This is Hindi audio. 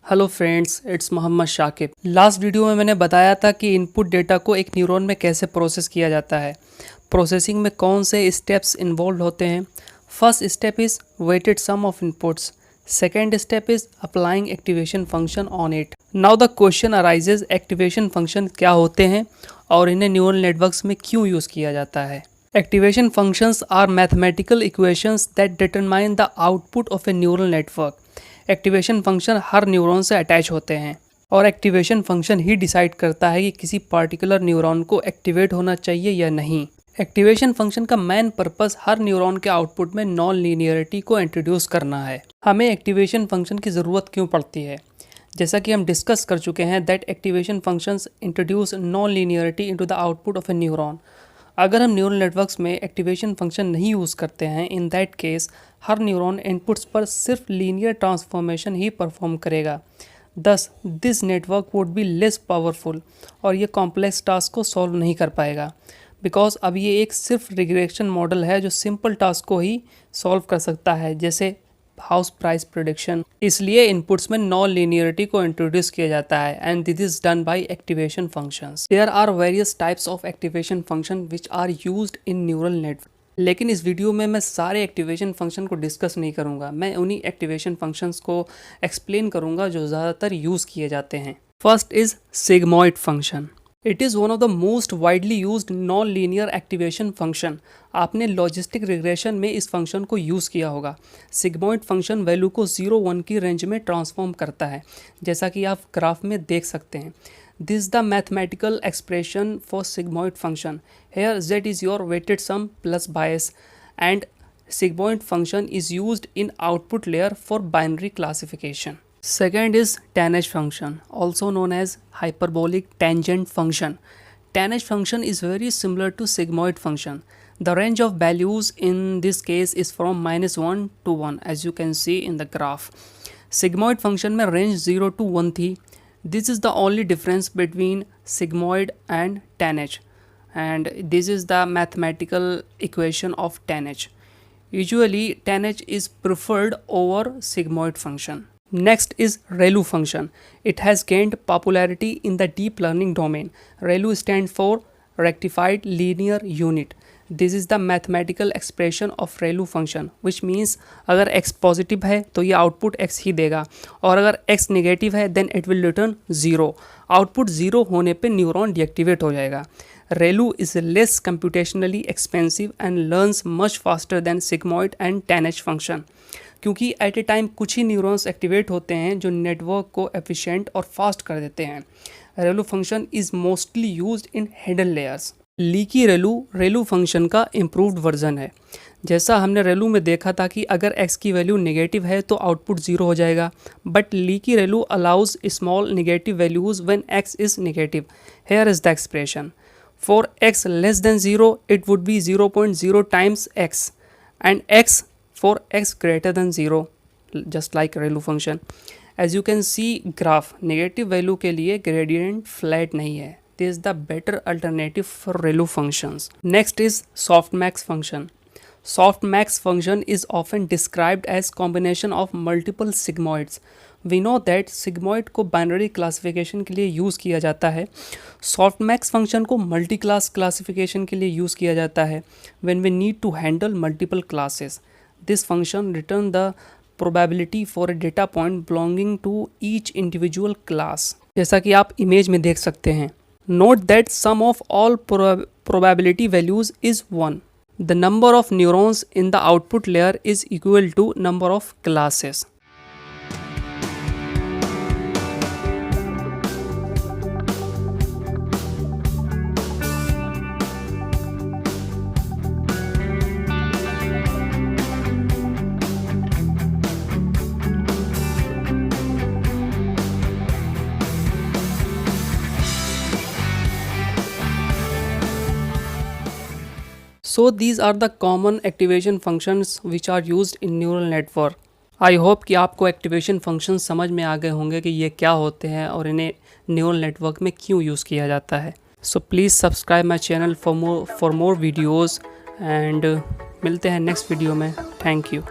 Hello friends, it's Mohammad Shakib. Last video में मैंने बताया था कि इनपुट डेटा को एक न्यूरॉन में कैसे प्रोसेस किया जाता है। प्रोसेसिंग में कौन से स्टेप्स इन्वॉल्व होते हैं। First step is weighted sum of inputs. Second step is applying activation function on it. Now the question arises, activation function क्या होते हैं और इन्हें न्यूरल नेटवर्क्स में क्यों यूज़ किया जाता है। Activation functions are mathematical equations that determine the output of a neural network. Activation function हर न्यूरॉन से अटैच होते हैं और एक्टिवेशन फंक्शन ही डिसाइड करता है कि किसी पार्टिकुलर न्यूरॉन को एक्टिवेट होना चाहिए या नहीं। एक्टिवेशन फंक्शन का मेन पर्पस हर न्यूरॉन के आउटपुट में नॉन लीनियरिटी को इंट्रोड्यूस करना है। हमें एक्टिवेशन फंक्शन की ज़रूरत क्यों पड़ती है? जैसा कि हम डिस्कस कर चुके हैं that activation functions introduce non linearity into the output of A neuron. अगर हम न्यूरल नेटवर्क्स में एक्टिवेशन फंक्शन नहीं यूज़ करते हैं, in that case her neuron inputs पर सिर्फ लीनियर ट्रांसफॉर्मेशन ही परफॉर्म करेगा। दस this network would be less powerful और ये कॉम्प्लेक्स टास्क को सॉल्व नहीं कर पाएगा बिकॉज अब ये एक सिर्फ रिग्रेशन मॉडल है जो सिंपल टास्क को ही सॉल्व कर सकता है, जैसे हाउस प्राइस प्रेडिक्शन। इसलिए इनपुट्स में नॉन लीनियरिटी को इंट्रोड्यूस किया जाता है and this is done by activation functions. There are various types of activation function which are used in neural network. लेकिन इस वीडियो में मैं सारे एक्टिवेशन फंक्शन को डिस्कस नहीं करूंगा, मैं उन्हीं एक्टिवेशन फंक्शंस को एक्सप्लेन करूंगा जो ज़्यादातर यूज़ किए जाते हैं। First is sigmoid function. It is one of the most widely used non linear activation function. आपने लॉजिस्टिक रिग्रेशन में इस फंक्शन को यूज़ किया होगा। सिग्मॉइड फंक्शन वैल्यू को 0-1 की रेंज में ट्रांसफॉर्म करता है, जैसा कि आप ग्राफ में देख सकते हैं। This the mathematical expression for sigmoid function. Here z is your weighted sum plus bias and sigmoid function is used in output layer for binary classification. Second is tanh function, also known as hyperbolic tangent function. Tanh function is very similar to sigmoid function. The range of values in this case is from -1 to 1 as you can see in the graph. Sigmoid function में range 0 to 1 थी. This is the only difference between sigmoid and tanh and this is the mathematical equation of tanh. Usually tanh is preferred over sigmoid function. Next is ReLU function. It has gained popularity in the deep learning domain. ReLU stands for rectified linear unit. This is the mathematical expression of ReLU function, which means अगर x पॉजिटिव है तो ये आउटपुट x ही देगा और अगर x नेगेटिव है then it will return 0। Output 0 होने पे न्यूरॉन डीएक्टिवेट हो जाएगा। ReLU is less computationally expensive and learns much faster than sigmoid and tanh function. क्योंकि एट ए टाइम कुछ ही न्यूरॉन्स एक्टिवेट होते हैं जो नेटवर्क को एफिशिएंट और फास्ट कर देते हैं। ReLU function is mostly used in hidden layers. Leaky ReLU function का इम्प्रूव्ड वर्जन है। जैसा हमने ReLU में देखा था कि अगर x की वैल्यू नेगेटिव है तो आउटपुट 0 हो जाएगा, but leaky ReLU allows small negative values when x is negative. Here is the expression for x less than 0 it would be 0.0 times x and x for x greater than 0 just like ReLU function. As you can see graph, negative value के लिए gradient flat नहीं है. This is the better alternative for ReLU functions. Next is softmax function. Softmax function is often described as combination of multiple sigmoids. We know that sigmoid को binary classification के लिए यूज़ किया जाता है। softmax function को multi class classification के लिए यूज़ किया जाता है when we need to handle multiple classes. This function return the probability for a data point belonging to each individual class. जैसा कि आप इमेज में देख सकते हैं। Note that sum of all probability values is 1. The number of neurons in the output layer is equal to number of classes. So these are the common activation functions which are used in neural network. I hope कि आपको एक्टिवेशन फंक्शन समझ में आ गए होंगे कि ये क्या होते हैं और इन्हें न्यूरल नेटवर्क में क्यों यूज़ किया जाता है। So please subscribe my channel for more videos and मिलते हैं नेक्स्ट वीडियो में। Thank you.